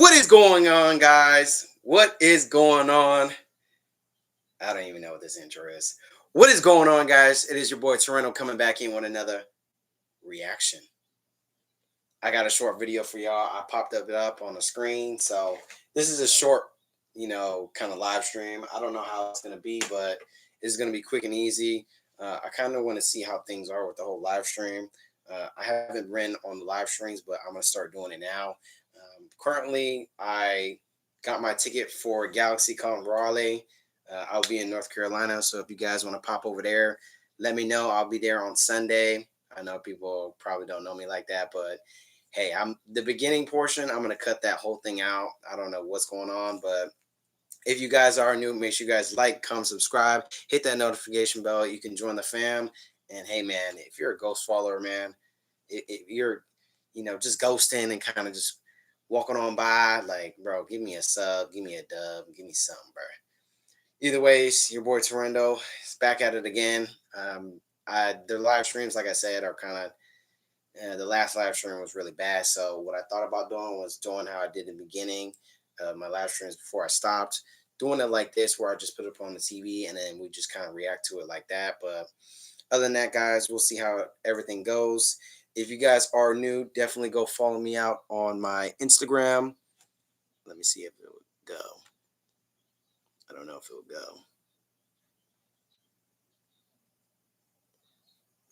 What is going on, guys? What is going on? I don't even know what this intro is. What is going on, guys? It is your boy Torendo coming back in with another reaction. I got a short video for y'all. I popped it up on the screen. So this is a short, kind of live stream. I don't know how it's going to be, but it's going to be quick and easy. I kind of want to see how things are with the whole live stream. I haven't ran on the live streams, but I'm going to start doing it now. Currently, I got my ticket for GalaxyCon Raleigh. I'll be in North Carolina, so if you guys want to pop over there, let me know. I'll be there on Sunday. I know people probably don't know me like that, but hey, I'm the beginning portion. I'm going to cut that whole thing out. I don't know what's going on, but if you guys are new, make sure you guys like, comment, subscribe, hit that notification bell. You can join the fam. And hey, man, if you're a ghost follower, man, if you're, just ghosting and kind of just walking on by, like, bro, give me a sub, give me a dub, give me something, bro. Either ways, your boy Torendo is back at it again. The live streams, like I said, are kind of the last live stream was really bad. So what I thought about doing was doing how I did in the beginning, my live streams before I stopped, doing it like this, where I just put it up on the TV and then we just kind of react to it like that. But other than that, guys, we'll see how everything goes. If you guys are new, definitely go follow me out on my Instagram. Let me see if it will go. I don't know if it will go.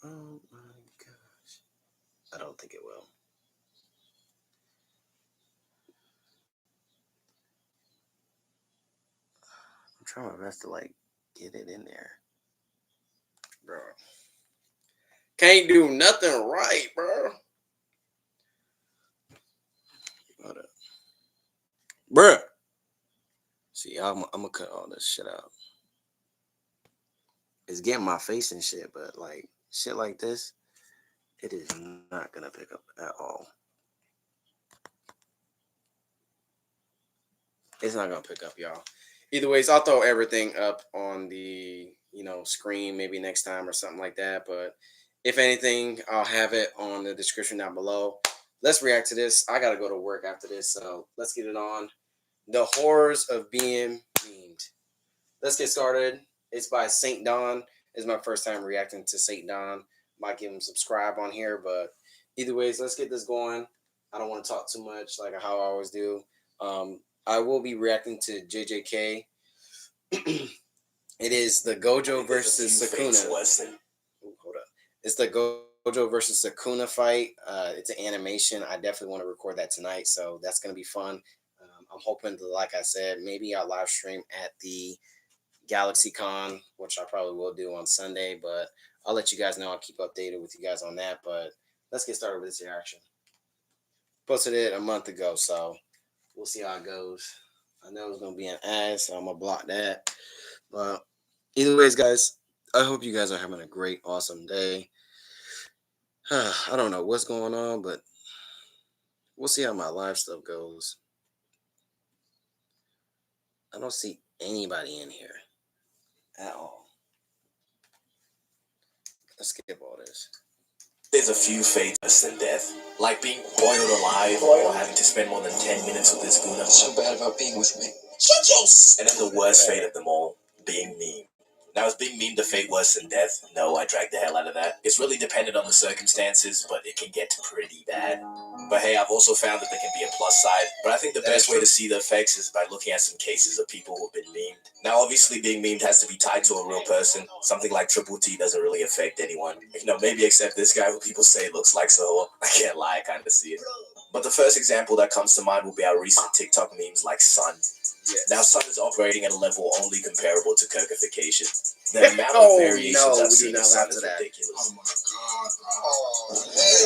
Oh my gosh. I don't think it will. I'm trying my best to get it in there. Bro. Can't do nothing right, bro. Hold up. Bruh. See, I'm gonna cut all this shit out. It's getting my face and shit, but shit like this, it is not gonna pick up at all. It's not gonna pick up, y'all. Either ways, I'll throw everything up on the screen maybe next time or something like that. But if anything, I'll have it on the description down below. Let's react to this. I gotta go to work after this, so let's get it on. The horrors of being memed. Let's get started. It's by Saint Don. It's my first time reacting to Saint Don. Might give him subscribe on here, but either ways, let's get this going. I don't want to talk too much like how I always do. I will be reacting to JJK. It is the Gojo versus Sukuna. Hold up. It's the Gojo versus Sukuna fight. It's an animation. I definitely want to record that tonight, so that's going to be fun. I'm hoping to, like I said, maybe I'll live stream at the GalaxyCon, which I probably will do on Sunday, but I'll let you guys know. I'll keep updated with you guys on that, but let's get started with this reaction. Posted it a month ago, so we'll see how it goes. I know it's going to be an ad, so I'm going to block that. But either ways, guys, I hope you guys are having a great, awesome day. I don't know what's going on, but we'll see how my live stuff goes. I don't see anybody in here at all. Let's skip all this. There's a few fates worse than death, like being boiled alive or having to spend more than 10 minutes with this Guna. So bad about being with me. Shut your And then the worst fate of them all, being memed. Now, is being memed a fate worse than death? No, I dragged the hell out of that. It's really dependent on the circumstances, but it can get pretty bad. But hey, I've also found that there can be a plus side. But I think the best way to see the effects is by looking at some cases of people who've been memed. Now, obviously, being memed has to be tied to a real person. Something like Triple T doesn't really affect anyone. Maybe except this guy who people say looks like Soho. I can't lie, I kind of see it. But the first example that comes to mind will be our recent TikTok memes like Sun. Yes. Now, Sun is operating at a level only comparable to Kirkification. The amount of variations I've seen in Sun is ridiculous. Oh my god,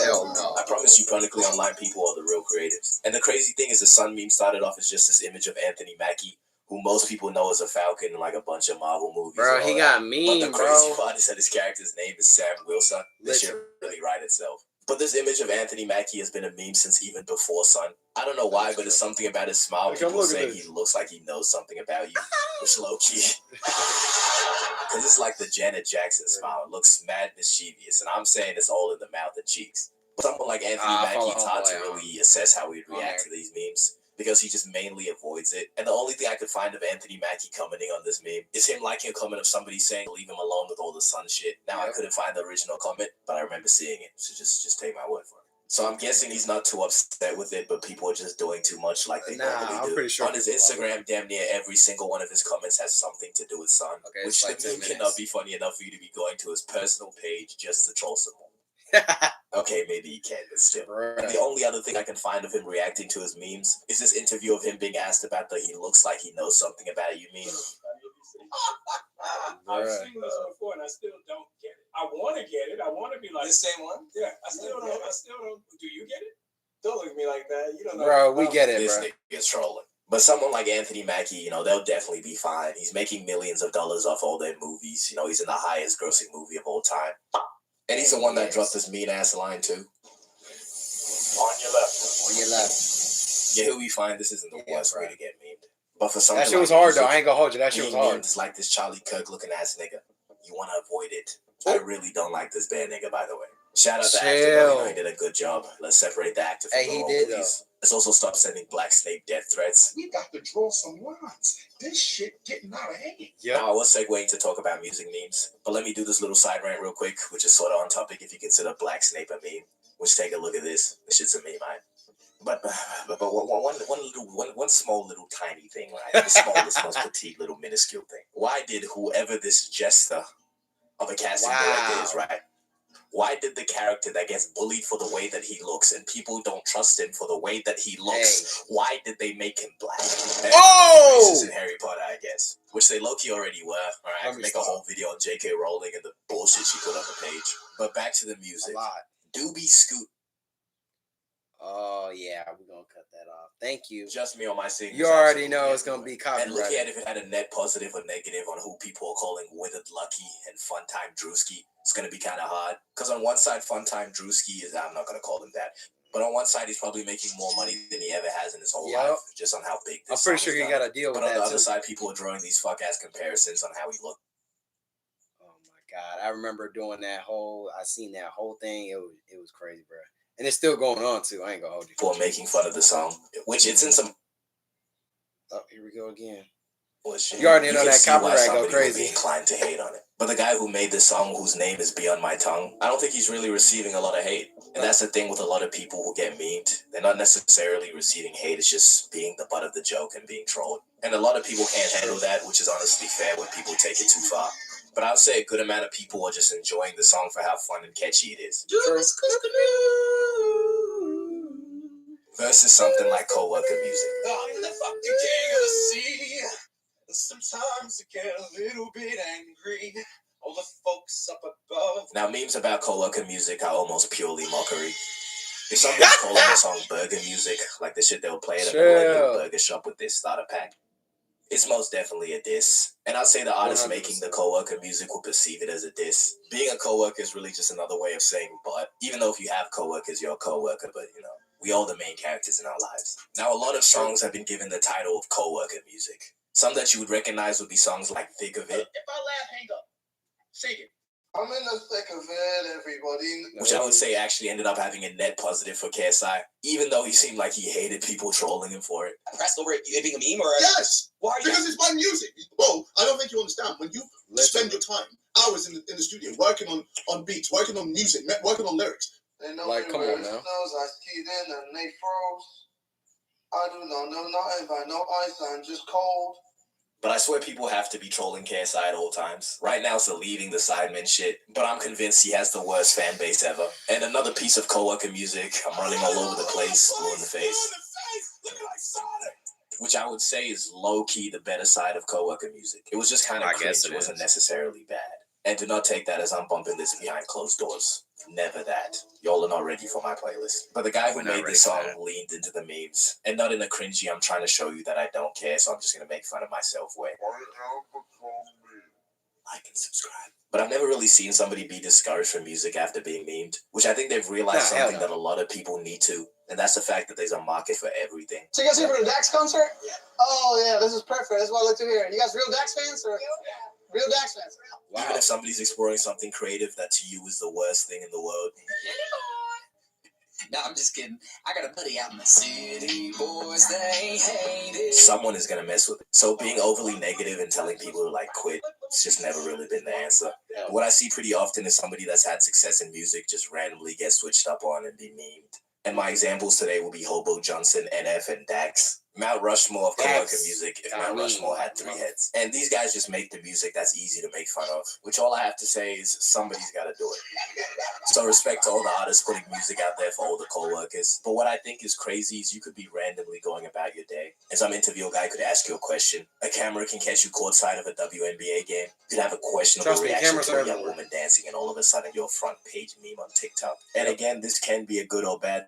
bro. Hell no. I promise you, chronically online people are the real creatives. And the crazy thing is the Sun meme started off as just this image of Anthony Mackie, who most people know as a Falcon in like a bunch of Marvel movies. Bro, he got mean, But the crazy part is that his character's name is Sam Wilson. This should really write itself. But this image of Anthony Mackie has been a meme since even before Sun. I don't know why, but it's something about his smile. People say he looks like he knows something about you, which low-key. Because it's like the Janet Jackson smile. It looks mad mischievous, and I'm saying it's all in the mouth and cheeks. But someone like Anthony Mackie, it's hard to really assess how he'd react to these memes. because he just mainly avoids it. And the only thing I could find of Anthony Mackie commenting on this meme is him liking a comment of somebody saying, leave him alone with all the sun shit. Now, I couldn't find the original comment, but I remember seeing it. So just take my word for it. So I'm guessing he's not too upset with it, but people are just doing too much like they normally do. I'm pretty sure on his Instagram, damn near every single one of his comments has something to do with sun, which like the meme cannot be funny enough for you to be going to his personal page just to troll someone. Okay, maybe he can, but still. And the only other thing I can find of him reacting to his memes is this interview of him being asked about the he looks like he knows something about you meme. I've seen this before and I still don't get it. I want to get it. I want to be like The same one? Yeah, I still don't. Do you get it? Don't look at me like that. You don't know. Bro, we get it, This bro. nigga's trolling. But someone like Anthony Mackie, you know, they'll definitely be fine. He's making millions of dollars off all their movies. You know, he's in the highest grossing movie of all time. And he's the one that dropped this mean ass line too. On your left. On your left. Yeah, he'll be fine. This isn't the worst way to get memed. But for something That shit like was hard, music, though. I ain't gonna hold you. That shit was being hard. memed is like this Charlie Kirk looking ass nigga. You want to avoid it. I really don't like this bad nigga, by the way. Shout out to Actor, he did a good job. Let's separate the actor from the role, please. Let's also stop sending Black Snake death threats. We got to draw some lines. This shit getting out of hand. Now, I was segueing to talk about music memes, but let me do this little side rant real quick, which is sort of on topic if you consider Black Snake a meme. Which, take a look at this. This shit's a meme, right? But one small little tiny thing, right? The smallest, most petite little minuscule thing. Why did whoever this jester of a casting director is, right? Why did the character that gets bullied for the way that he looks and people don't trust him for the way that he looks, why did they make him black? This is in Harry Potter, I guess. Which they low-key already were. All right, I can make a whole video on J.K. Rowling and the bullshit she put on the page. But back to the music. Doobie Scoot. Oh, yeah, we're going to cut that off. Thank you. Just me on my signature. You already know it's going to be copyrighted. And look at if it had a net positive or negative on who people are calling Withered Lucky and Funtime Drewski. It's going to be kind of hard. Because on one side, Funtime Drewski is, I'm not going to call him that. But on one side, he's probably making more money than he ever has in his whole life. Just on how big this I'm pretty sure he got a deal with that, But on the other side, people are drawing these fuck-ass comparisons on how he looked. Oh, my God. I remember doing that I seen that whole thing. It was crazy, bro. And it's still going on, too. I ain't going to hold you. For making fun of the song, which it's in some... Oh, here we go again. Bullshit. You already know that copyright go crazy. Be inclined to hate on it. But the guy who made this song, whose name is beyond my tongue, I don't think he's really receiving a lot of hate. And that's the thing with a lot of people who get memed. They're not necessarily receiving hate. It's just being the butt of the joke and being trolled. And a lot of people can't handle that, which is honestly fair when people take it too far. But I would say a good amount of people are just enjoying the song for how fun and catchy it is. Versus something like co-worker music. I'm the fucking king of the sea. Sometimes I get a little bit angry. All the folks up above. Now, memes about co-worker music are almost purely mockery. If somebody's calling the song burger music, like the shit they'll play at a little burger shop with their starter pack, it's most definitely a diss. And I'd say the artist 100%. making the co-worker music will perceive it as a diss. Being a co-worker is really just another way of saying but. Even though if you have co-workers, you're a co-worker, but you know, we all the main characters in our lives. Now, a lot of songs have been given the title of co-worker music. Some that you would recognize would be songs like Thick of It. If I laugh, hang up. Sing it. I'm in the thick of it, everybody. Which I would say actually ended up having a net positive for KSI, even though he seemed like he hated people trolling him for it. Pressed over it being a meme or Yes! Why? Because it's my music. Bro, I don't think you understand. When you spend your time, hours in the studio, working on beats, working on music, working on lyrics. Like, come on now. I skied in and they froze. I do not know nothing about no ice, I'm just cold. But I swear people have to be trolling KSI at all times. Right now it's the leaving the Sidemen shit, but I'm convinced he has the worst fan base ever. And another piece of co-worker music, I'm running all over the place, blue in the face. Which I would say is low-key the better side of co-worker music. It was just kind of cringe, it wasn't necessarily bad. And do not take that as I'm bumping this behind closed doors. Never that. Y'all are not ready for my playlist. But the guy who made this song leaned into the memes. And not in a cringy, I'm trying to show you that I don't care, so I'm just going to make fun of myself way. Like and subscribe. But I've never really seen somebody be discouraged from music after being memed. Which I think they've realized something that a lot of people need to. And that's the fact that there's a market for everything. So you guys here for the Dax concert? Oh yeah, this is perfect. That's what I like to hear. You guys real Dax fans or real Dax fans? Wow. Even if somebody's exploring something creative that to you is the worst thing in the world. No, I'm just kidding. I got a buddy out in the city, boys, they hate it. Someone is gonna mess with it. So being overly negative and telling people to like quit, it's just never really been the answer. What I see pretty often is somebody that's had success in music just randomly get switched up on and be memed. And my examples today will be Hobo Johnson, NF, and Dax. Mount Rushmore of co-worker music if Mount Rushmore had 3 heads. And these guys just make the music that's easy to make fun of, which all I have to say is somebody's got to do it. So respect to all the artists putting music out there for all the co-workers. But what I think is crazy is you could be randomly going about your day, and some interview guy could ask you a question. A camera can catch you courtside of a WNBA game. You could have a questionable reaction to a young woman dancing, and all of a sudden you're a front page meme on TikTok. And again, this can be a good or bad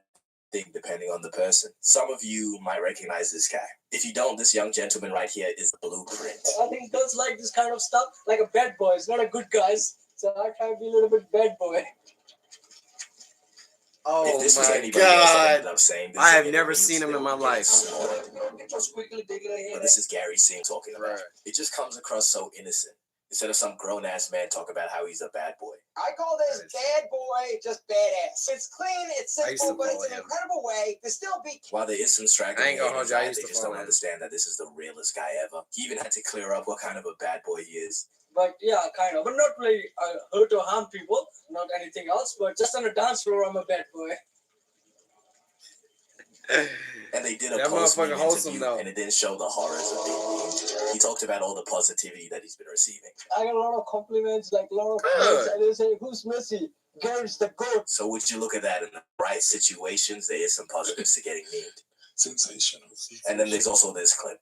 thing depending on the person. Some of you might recognize this guy. If you don't, this young gentleman right here is the blueprint. I think girls like this kind of stuff, like a bad boy. It's not a good guys, so I try to be a little bit bad boy. Oh if this was my anybody else that God. ended up saying this, I have never seen him in my life. But this is Gary Singh talking about it. It just comes across so innocent. Instead of some grown-ass man talk about how he's a bad boy. I call this bad boy just badass. It's clean, it's simple, but it's an incredible way to still be... While there is some straggling, I ain't gonna hold you, I used they to just follow don't him. understand that this is the realest guy ever. He even had to clear up what kind of a bad boy he is. But yeah, kind of. But not really hurt or harm people, not anything else. But just on a dance floor, I'm a bad boy. And they did a That post-meme motherfucker wholesome, interview, though. and it didn't show the horrors of being memed. He talked about all the positivity that he's been receiving. I got a lot of compliments, like a lot of comments, and they say, "Who's Messi? Gary's the GOAT." So would you look at that in the right situations? There is some positives to getting memed. Sensational. And then there's also this clip.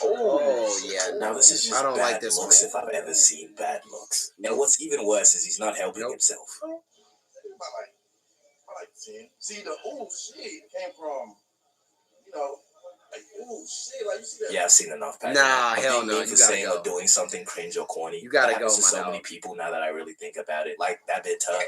Oh yeah. Now this is just I don't bad like this looks one. if I've ever seen bad looks. And what's even worse is he's not helping himself. I like seeing. See the shit came from, like shit, like you see that. Yeah, I've seen enough. Patrick. Nah, Of hell being no, mean you for gotta saying go. or doing something cringe or corny. You gotta That happens go, to so my many dog. people now that I really think about it. Like that bit tough.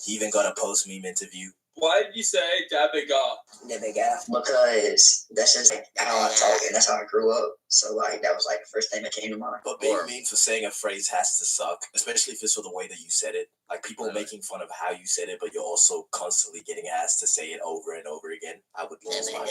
He even got a post-meme interview. Why did you say that big guy? That big guy, because that's just like how I talk and that's how I grew up. So like that was like the first thing that came to mind. But being mean for saying a phrase has to suck, especially if it's for the way that you said it. Like people making fun of how you said it, but you're also constantly getting asked to say it over and over again. I would lose my mind.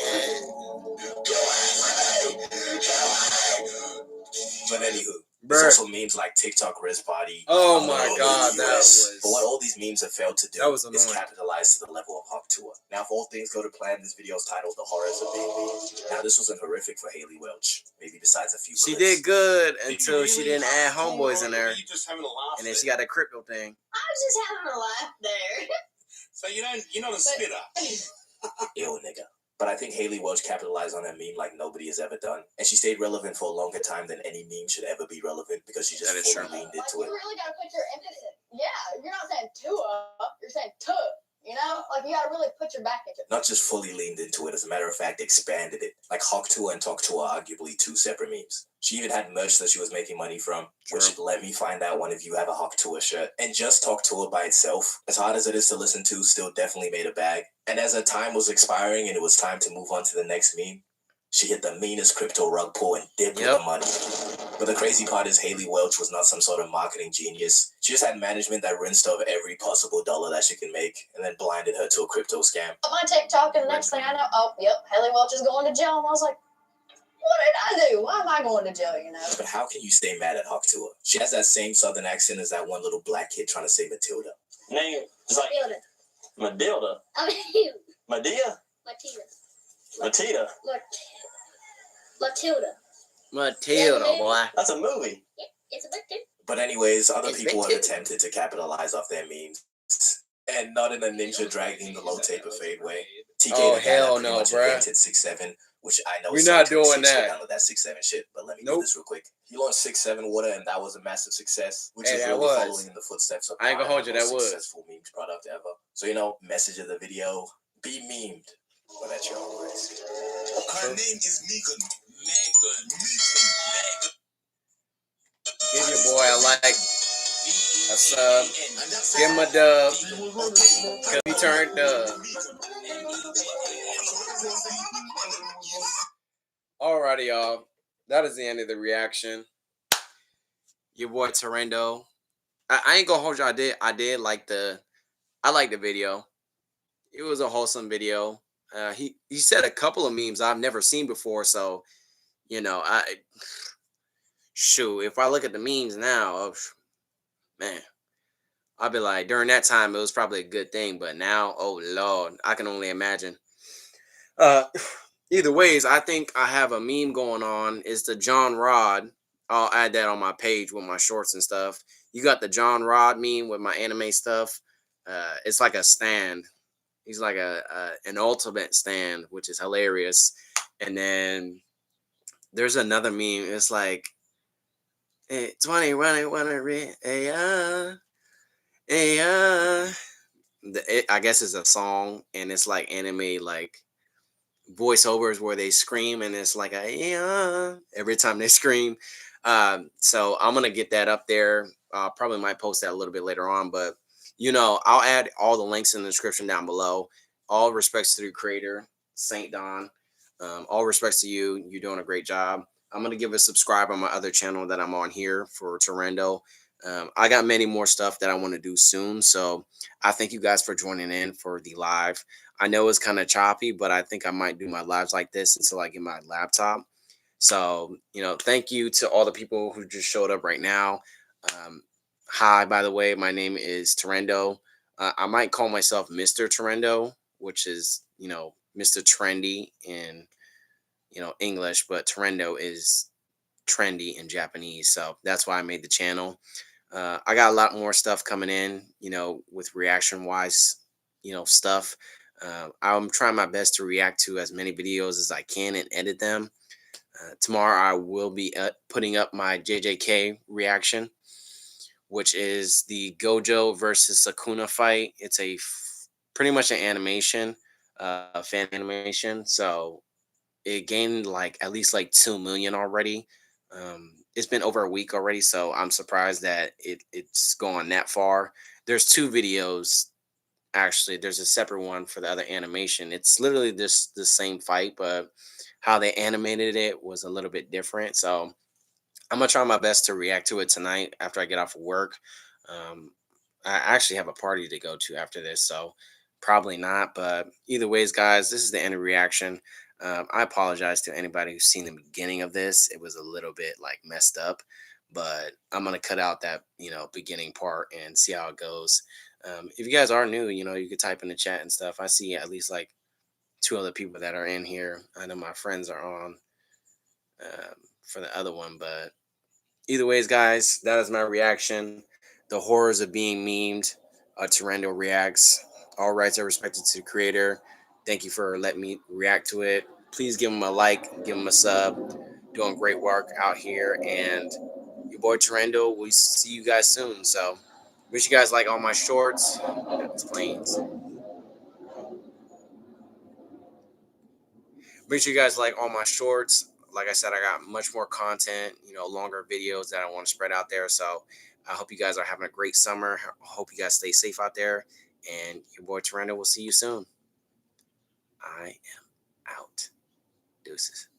But anywho, there's also memes like TikTok wrist body. Oh my God, that was. But what all these memes have failed to do That was is annoying. capitalize to the level of Hawk Tour. Now, if all things go to plan, this video is titled "The Horrors of Being Mean." Now, this wasn't horrific for Haley Welch. Maybe besides a few. She clips. did good until she didn't add homeboys in there, You just having a laugh. and then she got that crypto thing. I was just having a laugh there. So you're not a spitter. Ew, nigga. But I think Haley Welch capitalized on that meme like nobody has ever done. And she stayed relevant for a longer time than any meme should ever be relevant because she just fully leaned into You it. really gotta put your emphasis. Yeah, you're not saying Tua, you're saying Tuh. You know, like you gotta really put your back into it. Not just fully leaned into it, as a matter of fact, expanded it. Like Hawk Tour and Talk Tour are arguably two separate memes. She even had merch that she was making money from, which let me find out one of you have a Hawk Tour shirt. And just Talk Tour by itself, as hard as it is to listen to, still definitely made a bag. And as her time was expiring and it was time to move on to the next meme, she hit the meanest crypto rug pull and dipped with the money. But the crazy part is Haley Welch was not some sort of marketing genius. She just had management that rinsed off every possible dollar that she could make and then blinded her to a crypto scam. My TikTok, and the next thing I know, oh, yep, Haley Welch is going to jail. And I was like, what did I do? Why am I going to jail, you know? But how can you stay mad at Hawk Tour? She has that same southern accent as that one little black kid trying to say Matilda. Name it's like Matilda. I mean, Madea? Matita. Matilda, boy. That's a movie. it's a book too. But anyways, other It's people have vintage. attempted to capitalize off their memes. And not in a ninja dragging the low taper fade way. TK Oh, the guy hell that pretty no, much bruh. invented 6-7, which I know We're is not so doing 6 that. down with that 6-7 shit, but let me Nope. do this real quick. He launched 6-7 water and that was a massive success, which Hey, is that really was. following in the footsteps of I ain't gonna Prime, hold you, the most that was. successful memes product ever. So message of the video, be memed, but at your own risk. Her name is Megan. Give your boy a like, a sub, give him a dub, cause he turned dub. Alrighty, y'all. That is the end of the reaction. Your boy Torendo. I ain't gonna hold you. I did like the I like the video. It was a wholesome video. He said a couple of memes I've never seen before, so I shoot, if I look at the memes now, man, I'll be like, during that time, it was probably a good thing, but now, oh Lord, I can only imagine. Uh, Either ways, I think I have a meme going on. It's the John Rod. I'll add that on my page with my shorts and stuff. You got the John Rod meme with my anime stuff. It's like a stand. He's like an ultimate stand, which is hilarious. And then there's another meme. It's like, hey, 20, hey, hey, I guess it's a song, and it's like anime, like voiceovers where they scream, and it's like a yeah every time they scream. So I'm gonna get that up there. Probably might post that a little bit later on, but I'll add all the links in the description down below. All respects to the creator, Saint Don. All respects to you. You're doing a great job. I'm gonna give a subscribe on my other channel that I'm on here for Torendo. I got many more stuff that I want to do soon, so I thank you guys for joining in for the live. I know it's kind of choppy, but I think I might do my lives like this until I get my laptop. So, thank you to all the people who just showed up right now. Hi, by the way, my name is Torendo. I might call myself Mr. Torendo, which is, Mr. Trendy in, English, but Torendo is trendy in Japanese. So that's why I made the channel. I got a lot more stuff coming in, with reaction wise, stuff. I'm trying my best to react to as many videos as I can and edit them. Tomorrow I will be putting up my JJK reaction, which is the Gojo versus Sakuna fight. It's pretty much an animation, fan animation. So it gained like at least like 2 million already. It's been over a week already, so I'm surprised that it's gone that far. There's two videos. Actually, there's a separate one for the other animation. It's literally just the same fight, but how they animated it was a little bit different. So I'm gonna try my best to react to it tonight after I get off of work. Um, I actually have a party to go to after this, so probably not. But either ways, guys, this is the end of reaction. I apologize to anybody who's seen the beginning of this. It was a little bit like messed up, but I'm gonna cut out that beginning part and see how it goes. If you guys are new, you could type in the chat and stuff. I see at least like two other people that are in here. I know my friends are on for the other one, but either ways, guys, that is my reaction. The horrors of being memed. Torendo reacts. All rights are respected to the creator. Thank you for letting me react to it. Please give him a like, give him a sub. Doing great work out here. And your boy Torendo, we'll see you guys soon. So, wish you guys like all my shorts. That's planes. Make sure you guys like all my shorts. Like I said, I got much more content, longer videos that I want to spread out there. So I hope you guys are having a great summer. I hope you guys stay safe out there. And your boy Torendo will see you soon. I am out. Deuces.